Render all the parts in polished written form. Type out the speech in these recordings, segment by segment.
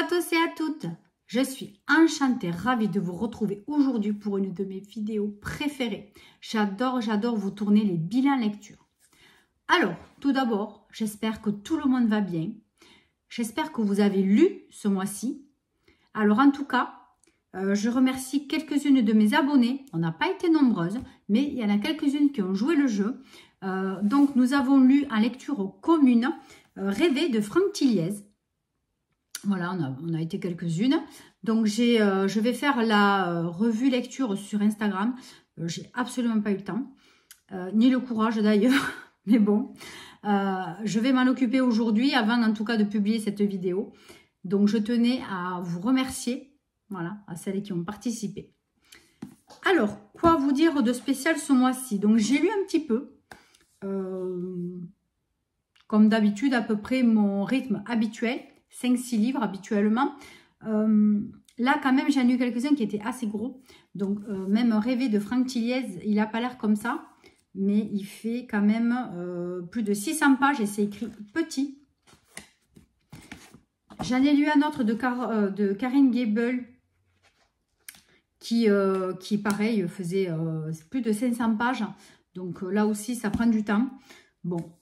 à tous et à toutes, je suis enchantée, ravie de vous retrouver aujourd'hui pour une de mes vidéos préférées. J'adore vous tourner les bilans lecture. Alors, tout d'abord, j'espère que tout le monde va bien. J'espère que vous avez lu ce mois-ci. Alors, en tout cas, je remercie quelques-unes de mes abonnés. On n'a pas été nombreuses, mais il y en a quelques-unes qui ont joué le jeu. Donc, nous avons lu en lecture commune Rêver de Franck Tilliez. Voilà, on a été quelques-unes. Donc, je vais faire la revue lecture sur Instagram. J'ai absolument pas eu le temps, ni le courage d'ailleurs. Mais bon, je vais m'en occuper aujourd'hui, avant en tout cas de publier cette vidéo. Donc, je tenais à vous remercier, voilà, à celles qui ont participé. Alors, quoi vous dire de spécial ce mois-ci? Donc, j'ai lu un petit peu, comme d'habitude, à peu près mon rythme habituel. 5-6 livres habituellement. Là, quand même, j'en ai eu quelques-uns qui étaient assez gros. Donc, même Rêver de Franck Tilliez, il n'a pas l'air comme ça. Mais il fait quand même plus de 600 pages et c'est écrit petit. J'en ai lu un autre de Karine Gable qui pareil, faisait plus de 500 pages. Donc, là aussi, ça prend du temps. Bon.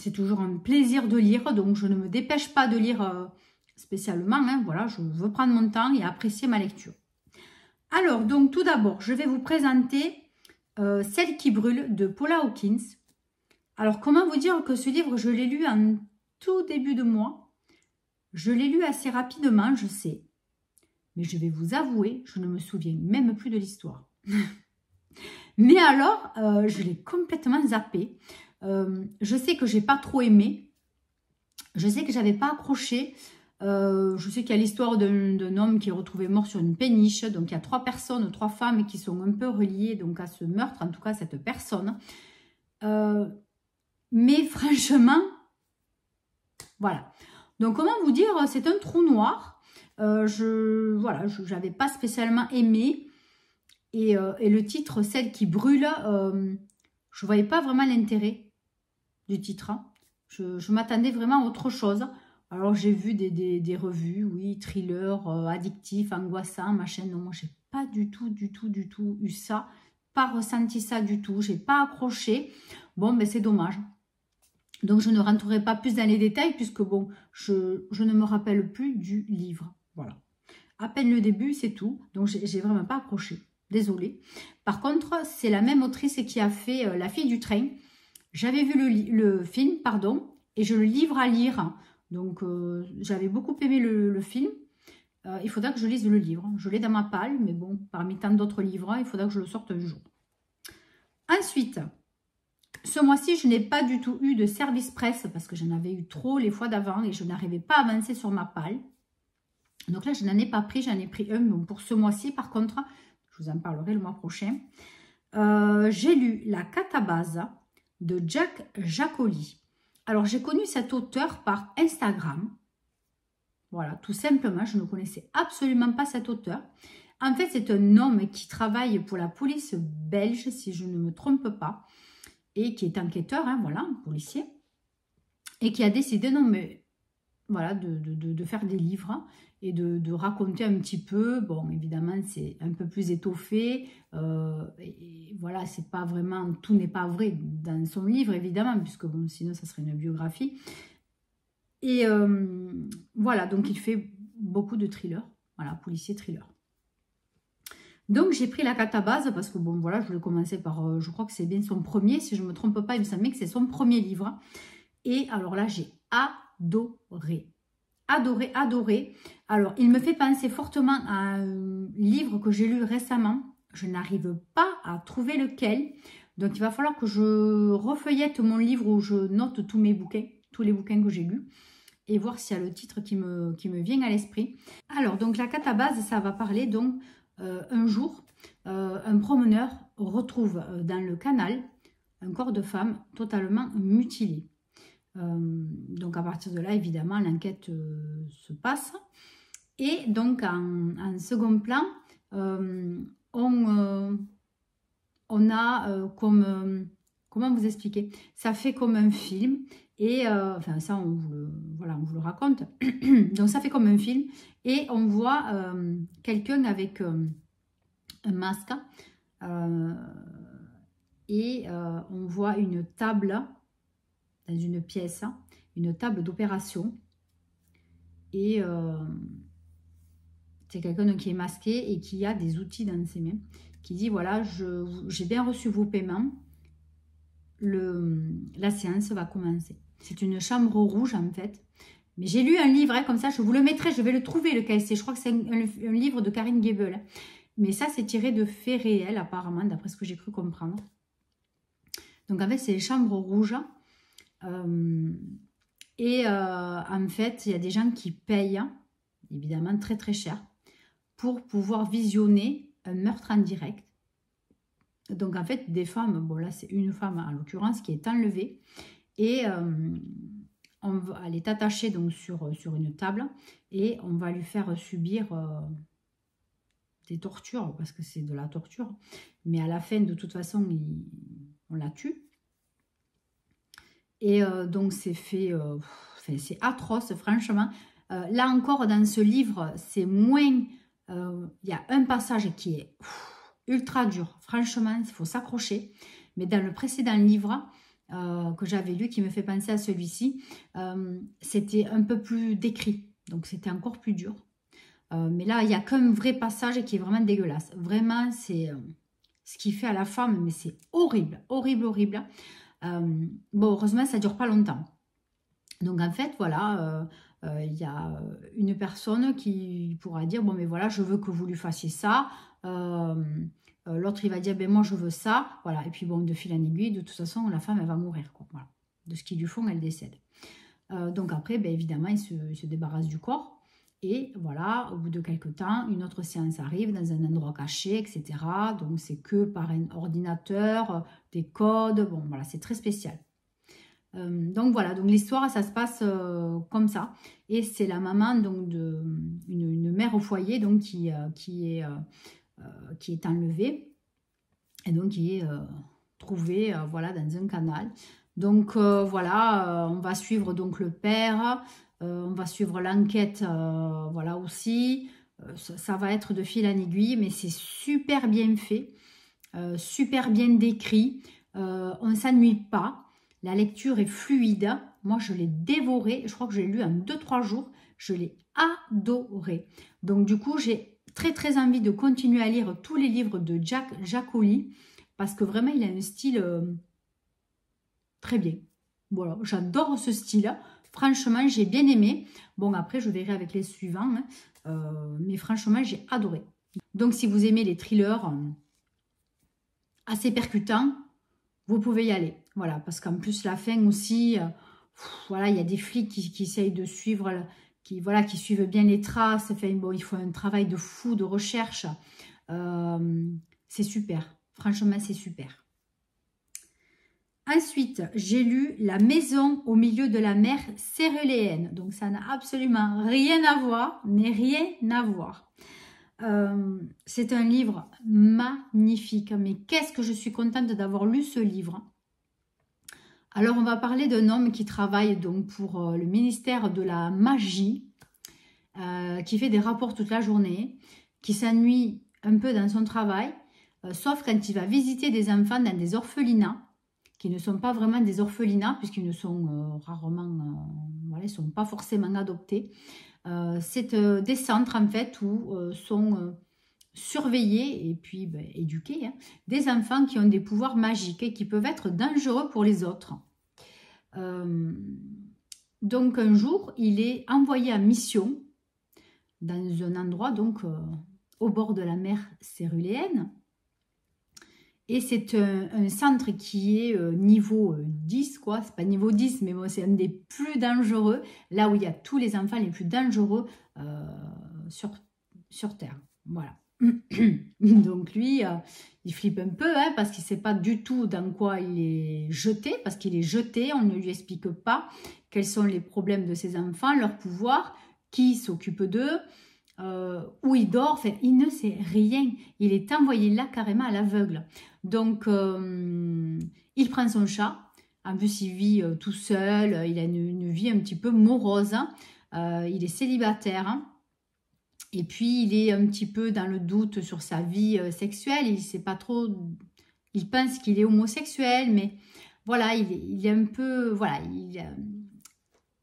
C'est toujours un plaisir de lire, donc je ne me dépêche pas de lire spécialement. Hein, voilà, je veux prendre mon temps et apprécier ma lecture. Alors, donc tout d'abord, je vais vous présenter Celle qui brûle de Paula Hawkins. Alors, comment vous dire que ce livre, je l'ai lu en tout début de mois. Je l'ai lu assez rapidement, je sais. Mais je vais vous avouer, je ne me souviens même plus de l'histoire. Mais alors, je l'ai complètement zappé. Je sais que j'ai pas trop aimé. Je sais que j'avais pas accroché. Je sais qu'il y a l'histoire d'un homme qui est retrouvé mort sur une péniche. Donc, il y a 3 personnes, 3 femmes qui sont un peu reliées donc, à ce meurtre, en tout cas, cette personne. Mais franchement, voilà. Donc, comment vous dire, c'est un trou noir. Voilà, je n'avais pas spécialement aimé. Et le titre, Celle qui brûle, je ne voyais pas vraiment l'intérêt du titre. Hein. Je m'attendais vraiment à autre chose. Alors, j'ai vu des revues, oui, thriller, addictif, angoissant, machin. Non, moi, j'ai pas du tout eu ça. Pas ressenti ça du tout. J'ai pas accroché. Bon, mais c'est dommage. Donc, je ne rentrerai pas plus dans les détails puisque, bon, je ne me rappelle plus du livre. Voilà. À peine le début, c'est tout. Donc, j'ai vraiment pas accroché. Désolée. Par contre, c'est la même autrice qui a fait La fille du train. J'avais vu le film, pardon, et je le livre à lire. Donc, j'avais beaucoup aimé le film. Il faudra que je lise le livre. Je l'ai dans ma palle, mais bon, parmi tant d'autres livres, il faudra que je le sorte un jour. Ensuite, ce mois-ci, je n'ai pas du tout eu de service presse parce que j'en avais eu trop les fois d'avant et je n'arrivais pas à avancer sur ma palle. Donc là, je n'en ai pas pris, j'en ai pris un. Donc pour ce mois-ci, par contre, je vous en parlerai le mois prochain. J'ai lu La Catabase de Jack Jacoli. Alors, j'ai connu cet auteur par Instagram. Voilà, tout simplement, je ne connaissais absolument pas cet auteur. En fait, c'est un homme qui travaille pour la police belge, si je ne me trompe pas, et qui est enquêteur, hein, voilà, policier, et qui a décidé, non mais, voilà, de faire des livres et de raconter un petit peu. Bon, évidemment, c'est un peu plus étoffé. Et voilà, c'est pas vraiment, tout n'est pas vrai dans son livre, évidemment, puisque bon, sinon, ça serait une biographie. Et voilà, donc il fait beaucoup de thrillers. Voilà, policier thriller. Donc, j'ai pris La Catabase parce que, bon, voilà, je voulais commencer par, je crois que c'est bien son premier, si je ne me trompe pas, il me semblait que c'est son premier livre. Et alors là, j'ai adoré. Adoré. Alors, il me fait penser fortement à un livre que j'ai lu récemment. Je n'arrive pas à trouver lequel. Donc, il va falloir que je refeuillette mon livre où je note tous mes bouquins, tous les bouquins que j'ai lus, et voir s'il y a le titre qui me vient à l'esprit. Alors, donc, La Catabase, ça va parler donc un jour, un promeneur retrouve dans le canal un corps de femme totalement mutilé. Donc à partir de là, évidemment, l'enquête se passe. Et donc en second plan, on a comme... comment vous expliquer? Ça fait comme un film. Et enfin, ça, voilà, on vous le raconte. Donc, ça fait comme un film. Et on voit quelqu'un avec un masque. On voit une table dans une pièce, une table d'opération. Et c'est quelqu'un qui est masqué et qui a des outils dans ses mains. Qui dit, voilà, j'ai bien reçu vos paiements. La séance va commencer. C'est une chambre rouge en fait. Mais j'ai lu un livre, hein, comme ça, je vous le mettrai, je vais le trouver le KSC. Je crois que c'est un livre de Karine Gebel. Mais ça, c'est tiré de faits réels apparemment, d'après ce que j'ai cru comprendre. Donc en fait, c'est les chambres rouges. En fait, il y a des gens qui payent, évidemment très très cher, pour pouvoir visionner un meurtre en direct. Donc en fait, des femmes, bon là c'est une femme en l'occurrence qui est enlevée et elle est attachée donc sur une table et on va lui faire subir des tortures parce que c'est de la torture. Mais à la fin, de toute façon, on la tue. Et donc c'est fait, c'est atroce franchement. Là encore dans ce livre, c'est moins, il y a un passage qui est ultra dur, franchement, il faut s'accrocher. Mais dans le précédent livre que j'avais lu, qui me fait penser à celui-ci, c'était un peu plus décrit, donc c'était encore plus dur. Mais là, il n'y a qu'un vrai passage qui est vraiment dégueulasse. Vraiment, c'est ce qu'il fait à la femme, mais c'est horrible, horrible, horrible. Bon, heureusement, ça ne dure pas longtemps. Donc, en fait, voilà, il y a une personne qui pourra dire, bon, mais voilà, je veux que vous lui fassiez ça. L'autre, il va dire, ben moi, je veux ça. Voilà, et puis bon, de fil en aiguille, de toute façon, la femme, elle va mourir, quoi. Voilà. De ce qu'ils lui font, elle décède. Donc après, ben, évidemment, il se débarrasse du corps. Et voilà, au bout de quelques temps, une autre séance arrive dans un endroit caché, etc. Donc, c'est que par un ordinateur, des codes. Bon, voilà, c'est très spécial. Donc, voilà. Donc, l'histoire, ça se passe comme ça. Et c'est la maman, donc, une mère au foyer, donc, qui est enlevée. Et donc, qui est trouvée, voilà, dans un canal. Donc, voilà, on va suivre, donc, le père. On va suivre l'enquête, voilà aussi. Ça va être de fil en aiguille, mais c'est super bien fait, super bien décrit. On ne s'ennuie pas. La lecture est fluide. Moi, je l'ai dévoré. Je crois que je l'ai lu en 2-3 jours. Je l'ai adoré. Donc, du coup, j'ai très, très envie de continuer à lire tous les livres de Jack Jaccoli parce que vraiment, il a un style très bien. Voilà, j'adore ce style. Franchement, j'ai bien aimé. Bon, après, je verrai avec les suivants. Mais franchement, j'ai adoré. Donc, si vous aimez les thrillers assez percutants, vous pouvez y aller. Voilà, parce qu'en plus, la fin aussi, voilà, il y a des flics qui essayent de suivre, qui suivent bien les traces. Enfin, bon, il faut un travail de fou, de recherche. C'est super. Franchement, c'est super. Ensuite, j'ai lu La maison au milieu de la mer céruléenne. Donc, ça n'a absolument rien à voir, mais rien à voir. C'est un livre magnifique. Mais qu'est-ce que je suis contente d'avoir lu ce livre. Alors, on va parler d'un homme qui travaille donc pour le ministère de la magie, qui fait des rapports toute la journée, qui s'ennuie un peu dans son travail, sauf quand il va visiter des enfants dans des orphelinats, qui ne sont pas vraiment des orphelinats, puisqu'ils ne sont rarement, voilà, ils ne sont pas forcément adoptés. C'est des centres, en fait, où sont surveillés et puis ben, éduqués, hein, des enfants qui ont des pouvoirs magiques et qui peuvent être dangereux pour les autres. Donc, un jour, il est envoyé en mission dans un endroit, donc, au bord de la mer céruléenne. Et c'est un centre qui est niveau 10, quoi. C'est pas niveau 10, mais bon, c'est un des plus dangereux. Là où il y a tous les enfants les plus dangereux sur Terre. Voilà. Donc lui, il flippe un peu, hein, parce qu'il ne sait pas du tout dans quoi il est jeté. Parce qu'il est jeté, on ne lui explique pas quels sont les problèmes de ses enfants, leurs pouvoirs, qui s'occupe d'eux. Où il dort, enfin, il ne sait rien. Il est envoyé là carrément à l'aveugle. Donc, il prend son chat. En plus, il vit tout seul, il a une vie un petit peu morose. Il est célibataire. Hein. Et puis, il est un petit peu dans le doute sur sa vie sexuelle. Il sait pas trop... Il pense qu'il est homosexuel, mais voilà, il est un peu... Voilà,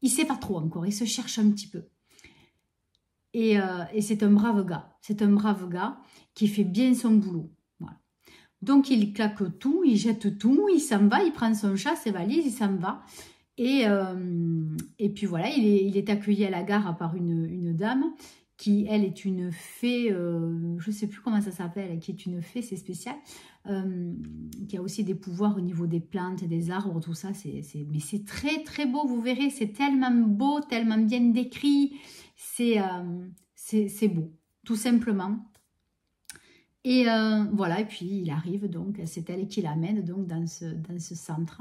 il sait pas trop encore. Il se cherche un petit peu. Et c'est un brave gars. C'est un brave gars qui fait bien son boulot. Voilà. Donc, il claque tout, il jette tout, il s'en va, il prend son chat, ses valises, il s'en va. Et puis voilà, il est accueilli à la gare par une dame qui, elle, est une fée, je ne sais plus comment ça s'appelle, qui est une fée, c'est spécial, qui a aussi des pouvoirs au niveau des plantes, des arbres, tout ça. Mais c'est très, très beau, vous verrez, c'est tellement beau, tellement bien décrit, c'est beau, tout simplement. Et voilà, et puis il arrive, donc, c'est elle qui l'amène donc dans ce centre.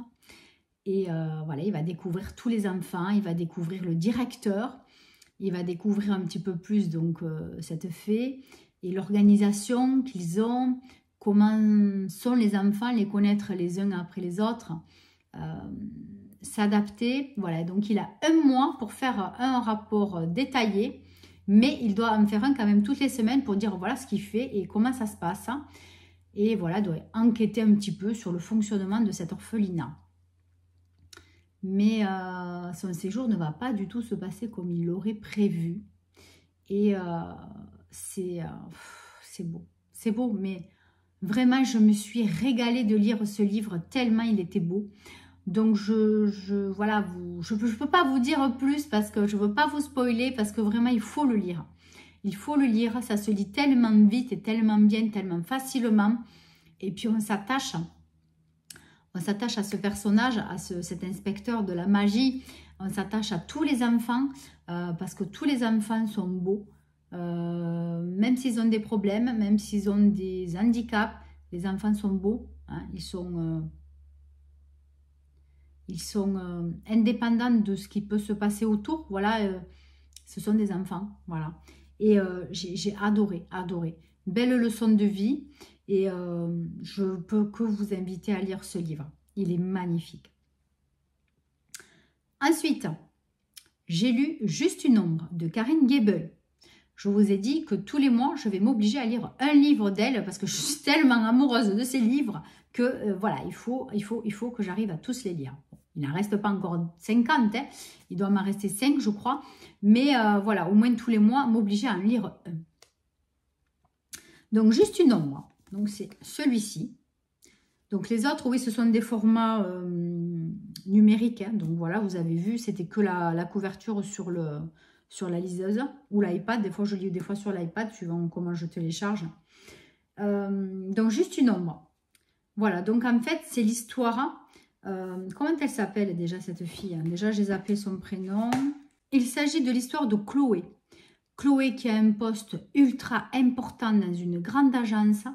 Et voilà, il va découvrir tous les enfants, il va découvrir le directeur, il va découvrir un petit peu plus donc cette fée et l'organisation qu'ils ont, comment sont les enfants, les connaître les uns après les autres, s'adapter. Voilà, donc il a 1 mois pour faire un rapport détaillé, mais il doit en faire un quand même toutes les semaines pour dire voilà ce qu'il fait et comment ça se passe. Et voilà, doit enquêter un petit peu sur le fonctionnement de cet orphelinat. Mais son séjour ne va pas du tout se passer comme il l'aurait prévu. Et c'est beau. C'est beau, mais vraiment, je me suis régalée de lire ce livre tellement il était beau. Donc, voilà, je peux pas vous dire plus parce que je ne veux pas vous spoiler parce que vraiment, il faut le lire. Il faut le lire, ça se lit tellement vite et tellement bien, tellement facilement. Et puis, on s'attache à ce personnage, à cet inspecteur de la magie. On s'attache à tous les enfants parce que tous les enfants sont beaux. Même s'ils ont des problèmes, même s'ils ont des handicaps, les enfants sont beaux. Hein, ils sont indépendants de ce qui peut se passer autour. Voilà, ce sont des enfants. Voilà. Et j'ai adoré. Belle leçon de vie. Et je peux que vous inviter à lire ce livre. Il est magnifique. Ensuite, j'ai lu Juste une ombre de Karine Gebel. Je vous ai dit que tous les mois, je vais m'obliger à lire un livre d'elle parce que je suis tellement amoureuse de ces livres que voilà, il faut que j'arrive à tous les lire. Il n'en reste pas encore 50, hein. Il doit m'en rester 5, je crois. Mais voilà, au moins tous les mois, m'obliger à en lire un. Donc, Juste une ombre. Donc, c'est celui-ci. Donc, les autres, oui, ce sont des formats numériques. Hein. Donc, voilà, vous avez vu, c'était que la couverture sur la liseuse ou l'iPad. Des fois, je lis des fois sur l'iPad, suivant comment je télécharge. Donc, Juste une ombre. Voilà, donc en fait, c'est l'histoire. Comment elle s'appelle déjà, cette fille? Déjà, j'ai zappé son prénom. Il s'agit de l'histoire de Chloé. Chloé qui a un poste ultra important dans une grande agence,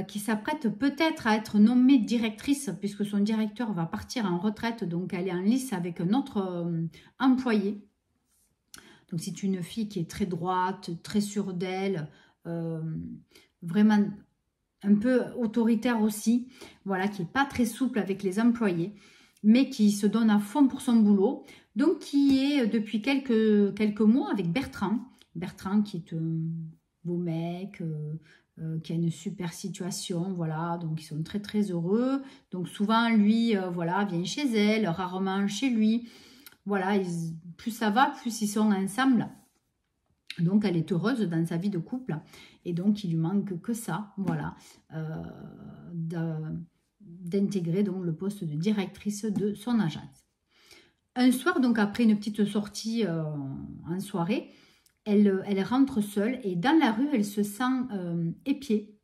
qui s'apprête peut-être à être nommée directrice puisque son directeur va partir en retraite, donc elle est en lice avec un autre employé. Donc c'est une fille qui est très droite, très sûre d'elle, vraiment un peu autoritaire aussi, voilà, qui n'est pas très souple avec les employés, mais qui se donne à fond pour son boulot. Donc qui est depuis quelques mois avec Bertrand. Bertrand qui est un beau mec, qui a une super situation, voilà, donc ils sont très très heureux. Donc souvent lui, voilà, vient chez elle, rarement chez lui. Voilà, plus ça va, plus ils sont ensemble. Donc elle est heureuse dans sa vie de couple et donc il lui manque que ça, voilà, d'intégrer donc le poste de directrice de son agence. Un soir, donc après une petite sortie en soirée, elle rentre seule et dans la rue, elle se sent épiée.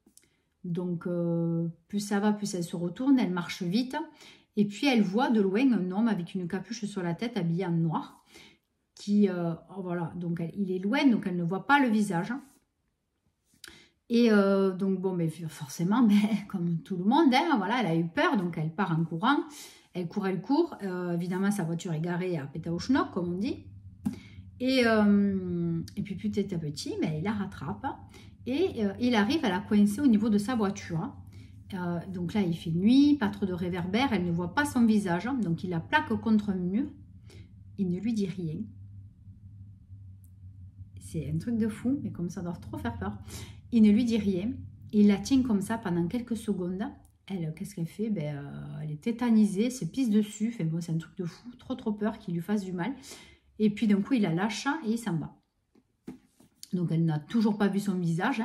Donc, plus ça va, plus elle se retourne, elle marche vite. Et puis, elle voit de loin un homme avec une capuche sur la tête, habillé en noir. Voilà, donc il est loin, donc elle ne voit pas le visage. Et donc, bon, mais forcément, mais, comme tout le monde, hein, voilà, elle a eu peur, donc elle part en courant. Elle court. Évidemment, sa voiture est garée à Pétaouchnok, comme on dit. Et puis petit à petit, mais il la rattrape et il arrive à la coincer au niveau de sa voiture. Donc là, il fait nuit, pas trop de réverbère, elle ne voit pas son visage. Donc il la plaque contre un mur. Il ne lui dit rien. C'est un truc de fou, mais comme ça doit trop faire peur. Il ne lui dit rien. Il la tient comme ça pendant quelques secondes. Elle, qu'est-ce qu'elle fait? Elle est tétanisée, se pisse dessus. Enfin, bon, c'est un truc de fou, trop peur qu'il lui fasse du mal. Et puis d'un coup, il la lâche et il s'en va. Donc elle n'a toujours pas vu son visage.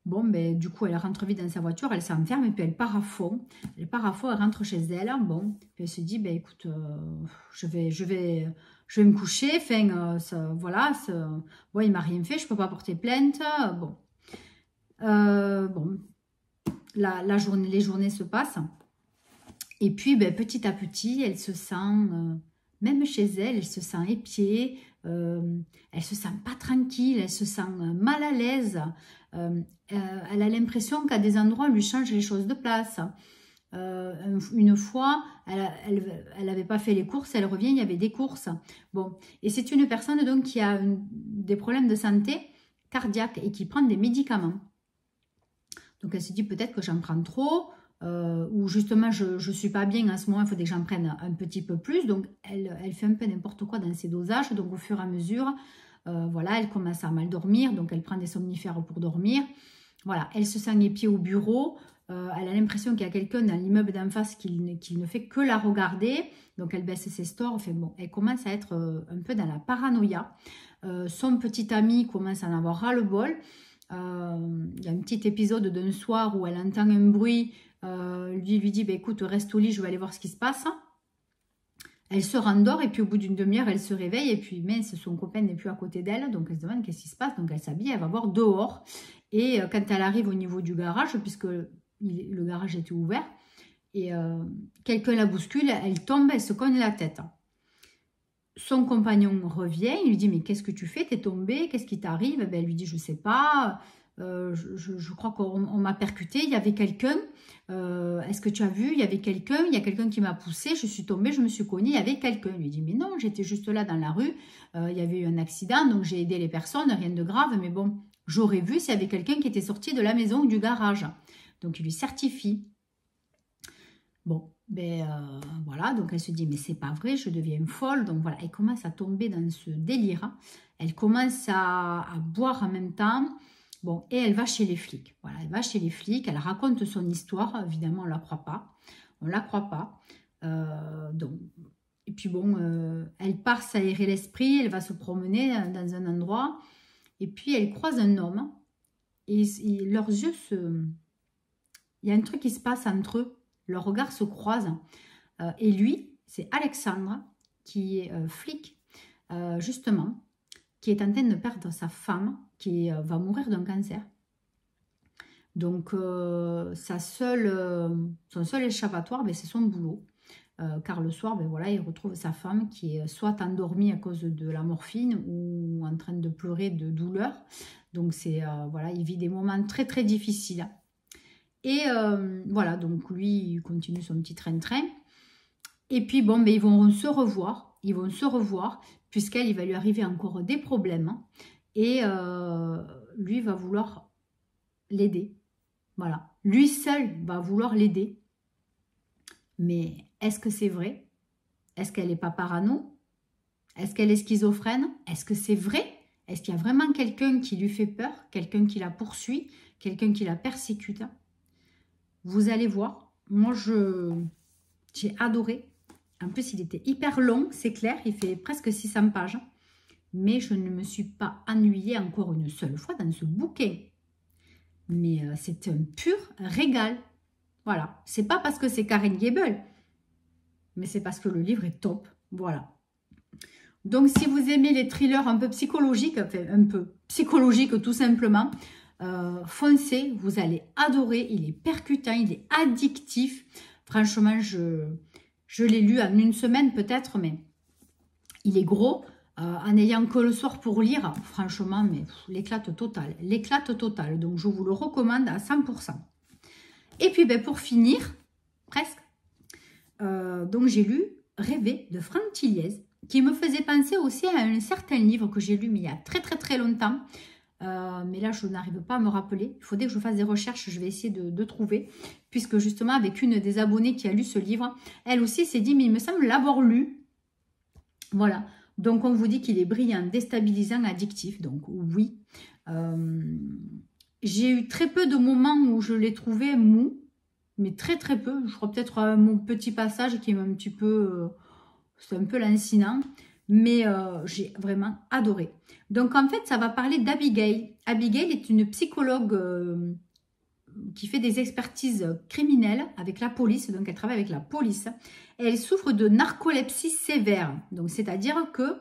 Bon, du coup, elle rentre vite dans sa voiture, elle s'enferme et puis elle part à fond. Elle part à fond, elle rentre chez elle. Bon, puis elle se dit, écoute, je vais me coucher. Enfin, voilà, bon, il m'a rien fait, je peux pas porter plainte. Bon, les journées se passent. Et puis, petit à petit, elle se sent, même chez elle, elle se sent épiée. Elle se sent pas tranquille, elle se sent mal à l'aise. Elle a l'impression qu'à des endroits, on lui change les choses de place. Une fois, elle n'avait pas fait les courses, elle revient, il y avait des courses. Bon, et c'est une personne donc qui a des problèmes de santé cardiaque et qui prend des médicaments. Donc elle se dit peut-être que j'en prends trop, ou justement je ne suis pas bien en ce moment, il faudrait que j'en prenne un petit peu plus. Donc elle fait un peu n'importe quoi dans ses dosages. Donc au fur et à mesure, voilà, elle commence à mal dormir, donc elle prend des somnifères pour dormir. Voilà, elle se sent épiée au bureau. Elle a l'impression qu'il y a quelqu'un dans l'immeuble d'en face qui ne fait que la regarder. Donc elle baisse ses stores. Enfin bon, elle commence à être un peu dans la paranoïa. Son petit ami commence à en avoir ras-le-bol. Il y a un petit épisode d'un soir où elle entend un bruit. Lui dit, écoute, reste au lit, je vais aller voir ce qui se passe. Elle se rendort et puis au bout d'une demi-heure, elle se réveille et puis mince, son copain n'est plus à côté d'elle. Donc elle se demande qu'est-ce qui se passe. Donc elle s'habille, elle va voir dehors. Et quand elle arrive au niveau du garage, puisque le garage était ouvert, et quelqu'un la bouscule, elle tombe, elle se cogne la tête. Son compagnon revient, il lui dit, mais qu'est-ce que tu fais? T'es tombée, qu'est-ce qui t'arrive? Elle lui dit, je sais pas, je crois qu'on m'a percuté, il y avait quelqu'un, est-ce que tu as vu? Il y avait quelqu'un, il y a quelqu'un qui m'a poussé, je suis tombée, je me suis cognée, il y avait quelqu'un. Il lui dit, mais non, j'étais juste là dans la rue, il y avait eu un accident, donc j'ai aidé les personnes, rien de grave, mais bon, j'aurais vu s'il y avait quelqu'un qui était sorti de la maison ou du garage. Donc il lui certifie. Bon, voilà, donc elle se dit, mais c'est pas vrai, je deviens folle. Donc voilà, elle commence à tomber dans ce délire. Elle commence à boire en même temps. Bon, et elle va chez les flics. Voilà, elle va chez les flics, elle raconte son histoire. Évidemment, on ne la croit pas. On ne la croit pas. Donc, et puis bon, elle part s'aérer l'esprit, elle va se promener dans un endroit. Et puis, elle croise un homme. Et leurs yeux se... Il y a un truc qui se passe entre eux. Leurs regards se croisent. Et lui, c'est Alexandre, qui est flic, justement, qui est en train de perdre sa femme, qui va mourir d'un cancer. Donc, son seul échappatoire, c'est son boulot. Car le soir, voilà, il retrouve sa femme qui est soit endormie à cause de la morphine ou en train de pleurer de douleur. Donc, voilà, il vit des moments très, très difficiles. Et voilà, donc lui, il continue son petit train-train. Et puis, bon, ils vont se revoir. Ils vont se revoir, puisqu'elle, il va lui arriver encore des problèmes. Et lui va vouloir l'aider. Voilà. Lui seul va vouloir l'aider. Mais est-ce que c'est vrai? Est-ce qu'elle n'est pas parano? Est-ce qu'elle est schizophrène? Est-ce que c'est vrai? Est-ce qu'il y a vraiment quelqu'un qui lui fait peur? Quelqu'un qui la poursuit? Quelqu'un qui la persécute? Vous allez voir. Moi, j'ai adoré. En plus, il était hyper long, c'est clair. Il fait presque 600 pages. Mais je ne me suis pas ennuyée encore une seule fois dans ce bouquin. Mais c'est un pur régal. Voilà. C'est pas parce que c'est Karen Gable, mais c'est parce que le livre est top. Voilà. Donc, si vous aimez les thrillers un peu psychologiques, enfin un peu psychologiques tout simplement, foncez, vous allez adorer. Il est percutant, il est addictif. Franchement, je l'ai lu en une semaine peut-être, mais il est gros. En ayant que le soir pour lire, franchement, mais l'éclate totale. L'éclate totale. Donc, je vous le recommande à 100%. Et puis, pour finir, presque, donc j'ai lu Rêver de Franck Tilliez, qui me faisait penser aussi à un certain livre que j'ai lu, mais il y a très, très, très longtemps. mais là, je n'arrive pas à me rappeler. Il faudrait que je fasse des recherches, je vais essayer de trouver. Puisque justement, avec une des abonnées qui a lu ce livre, elle aussi s'est dit, mais il me semble l'avoir lu. Voilà. Donc, on vous dit qu'il est brillant, déstabilisant, addictif. Donc, oui. J'ai eu très peu de moments où je l'ai trouvé mou. Mais très très peu. Je crois peut-être mon petit passage qui est un petit peu... c'est un peu lancinant. Mais j'ai vraiment adoré. Donc, en fait, ça va parler d'Abigail. Abigail est une psychologue qui fait des expertises criminelles avec la police. Donc, elle travaille avec la police. Et elle souffre de narcolepsie sévère. Donc, c'est-à-dire que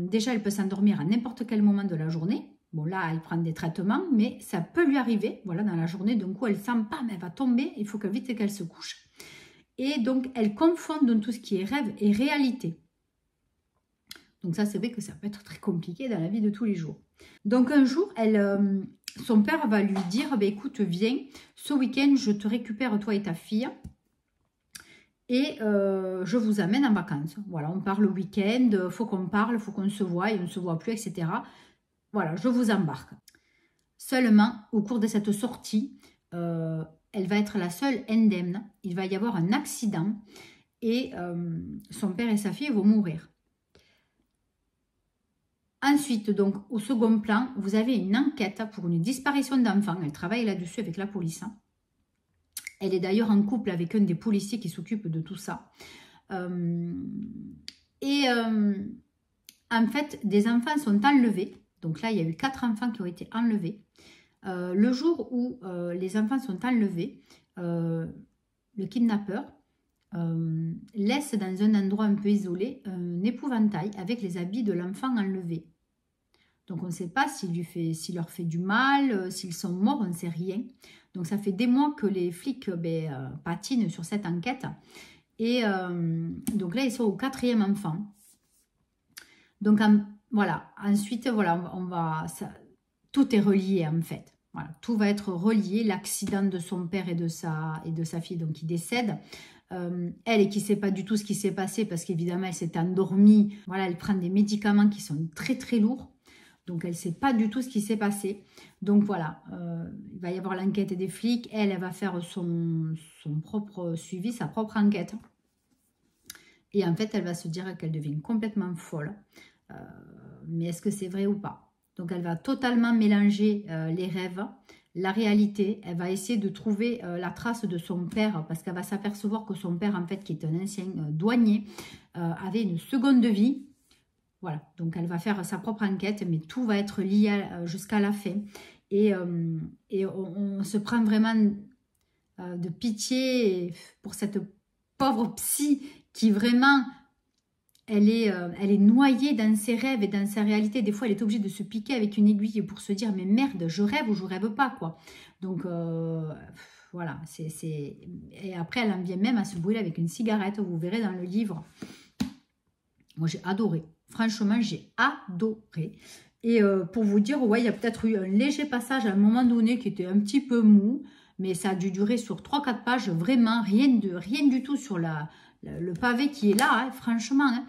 déjà, elle peut s'endormir à n'importe quel moment de la journée. Bon, là, elle prend des traitements, mais ça peut lui arriver. Voilà, dans la journée, d'un coup, elle sent pas, mais elle va tomber. Il faut que vite qu'elle se couche. Et donc, elle confond donc tout ce qui est rêve et réalité. Donc ça, c'est vrai que ça peut être très compliqué dans la vie de tous les jours. Donc un jour, son père va lui dire, bah, écoute, viens, ce week-end, je te récupère toi et ta fille et je vous amène en vacances. Voilà, on part le week-end, il faut qu'on parle, il faut qu'on se voie et on ne se voit plus, etc. Voilà, je vous embarque. Seulement, au cours de cette sortie, elle va être la seule indemne. Il va y avoir un accident et son père et sa fille vont mourir. Ensuite, donc, au second plan, vous avez une enquête pour une disparition d'enfants. Elle travaille là-dessus avec la police. Elle est d'ailleurs en couple avec un des policiers qui s'occupe de tout ça. En fait, des enfants sont enlevés. Donc là, il y a eu 4 enfants qui ont été enlevés. Le jour où les enfants sont enlevés, le kidnappeur laisse dans un endroit un peu isolé un épouvantail avec les habits de l'enfant enlevé. Donc on ne sait pas s'il leur fait du mal, s'ils sont morts, on ne sait rien. Donc ça fait des mois que les flics patinent sur cette enquête. Et donc là, ils sont au 4e enfant. Donc voilà, ensuite, voilà, tout est relié en fait. Voilà, tout va être relié. L'accident de son père et de sa fille, donc qui décèdent. Elle qui ne sait pas du tout ce qui s'est passé parce qu'évidemment, elle s'est endormie. Voilà, elle prend des médicaments qui sont très très lourds. Donc, elle ne sait pas du tout ce qui s'est passé. Donc, voilà, il va y avoir l'enquête des flics. Elle va faire son propre suivi, sa propre enquête. Et en fait, elle va se dire qu'elle devient complètement folle. Mais est-ce que c'est vrai ou pas? Donc, elle va totalement mélanger les rêves, la réalité. Elle va essayer de trouver la trace de son père parce qu'elle va s'apercevoir que son père, en fait, qui est un ancien douanier, avait une seconde vie. Voilà, donc elle va faire sa propre enquête, mais tout va être lié jusqu'à la fin. Et on se prend vraiment de pitié pour cette pauvre psy qui vraiment, elle est noyée dans ses rêves et dans sa réalité. Des fois, elle est obligée de se piquer avec une aiguille pour se dire, mais merde, je rêve ou je rêve pas, quoi. Donc, voilà, Et après, elle en vient même à se brûler avec une cigarette, vous verrez dans le livre. Moi, j'ai adoré. Franchement, j'ai adoré. Et pour vous dire, ouais, il y a peut-être eu un léger passage à un moment donné qui était un petit peu mou, mais ça a dû durer sur 3-4 pages, vraiment, rien du tout sur le pavé qui est là, hein, franchement. Hein.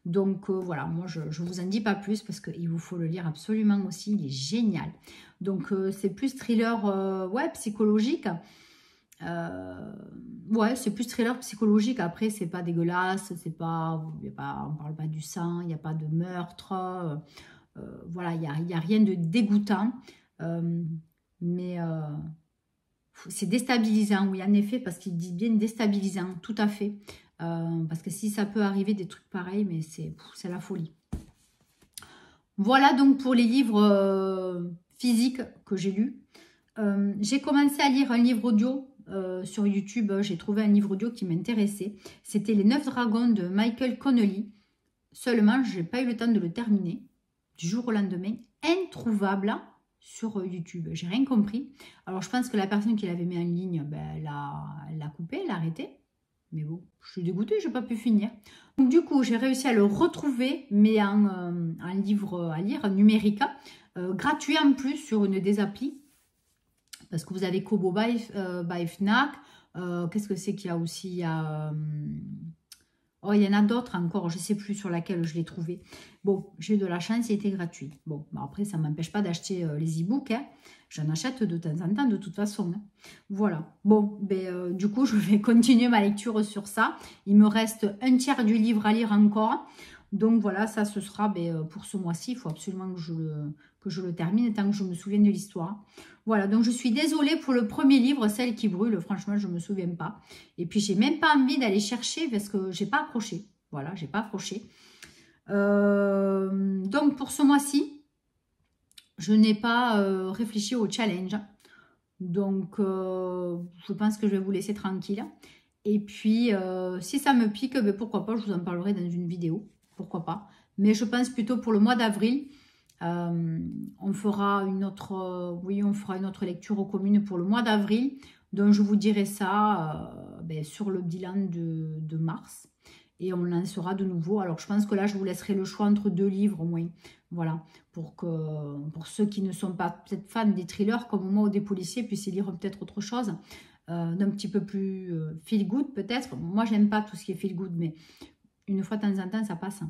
Donc, voilà, moi, je ne vous en dis pas plus parce qu'il vous faut le lire absolument aussi, il est génial. Donc, c'est plus thriller, ouais, psychologique. Ouais, c'est plus thriller psychologique. Après, c'est pas dégueulasse, on parle pas du sang, il n'y a pas de meurtre. Voilà, il y a rien de dégoûtant. Mais c'est déstabilisant, oui, en effet, parce qu'il dit bien déstabilisant, tout à fait. Parce que si ça peut arriver des trucs pareils, mais c'est la folie. Voilà donc pour les livres physiques que j'ai lus. J'ai commencé à lire un livre audio sur YouTube. J'ai trouvé un livre audio qui m'intéressait. C'était Les 9 dragons de Michael Connelly. Seulement, je n'ai pas eu le temps de le terminer. Du jour au lendemain, introuvable sur YouTube. J'ai rien compris. Alors, je pense que la personne qui l'avait mis en ligne, elle l'a coupé, elle l'a arrêté. Mais bon, je suis dégoûtée, je n'ai pas pu finir. Donc, du coup, j'ai réussi à le retrouver, mais en livre à lire, numérique, gratuit en plus sur une des applis. Parce que vous avez Kobo by Fnac. Qu'est-ce que c'est qu'il y a aussi? Il y a Oh, il y en a d'autres encore, je ne sais plus sur laquelle je l'ai trouvé. Bon, j'ai eu de la chance, il était gratuit. Bon, après, ça ne m'empêche pas d'acheter les e-books. Hein. J'en achète de temps en temps, de toute façon. Hein. Voilà. Bon, ben, du coup, je vais continuer ma lecture sur ça. Il me reste un tiers du livre à lire encore. Donc, voilà, ça, ce sera pour ce mois-ci. Il faut absolument que je le termine, tant que je me souvienne de l'histoire. Voilà, donc je suis désolée pour le premier livre, Celle qui brûle. Franchement, je ne me souviens pas. Et puis, j'ai même pas envie d'aller chercher parce que j'ai pas accroché. Voilà, j'ai pas accroché. Donc, pour ce mois-ci, je n'ai pas réfléchi au challenge. Donc, je pense que je vais vous laisser tranquille. Et puis, si ça me pique, ben, pourquoi pas, je vous en parlerai dans une vidéo. Pourquoi pas. Mais je pense plutôt pour le mois d'avril. On fera une autre lecture commune pour le mois d'avril. Donc, je vous dirai ça sur le bilan de mars. Et on lancera de nouveau. Alors, je pense que là, je vous laisserai le choix entre 2 livres au moins. Voilà. Pour ceux qui ne sont pas peut-être fans des thrillers comme moi ou des policiers, puissent lire peut-être autre chose. D'un petit peu plus feel good peut-être. Moi, j'aime pas tout ce qui est feel good, mais une fois de temps en temps, ça passe.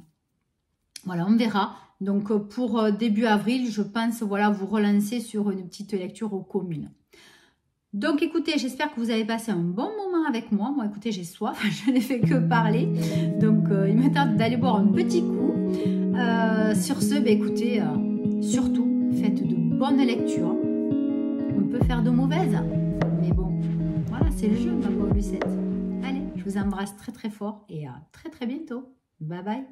Voilà, on verra. Donc, pour début avril, je pense vous relancer sur une petite lecture commune. Donc, écoutez, j'espère que vous avez passé un bon moment avec moi. Moi, écoutez, j'ai soif, je n'ai fait que parler. Donc, il me tarde d'aller boire un petit coup. Sur ce, écoutez, surtout, faites de bonnes lectures. On peut faire de mauvaises, mais bon, voilà, c'est le jeu, ma pauvre Lucette. Allez, je vous embrasse très très fort et à très très bientôt. Bye bye.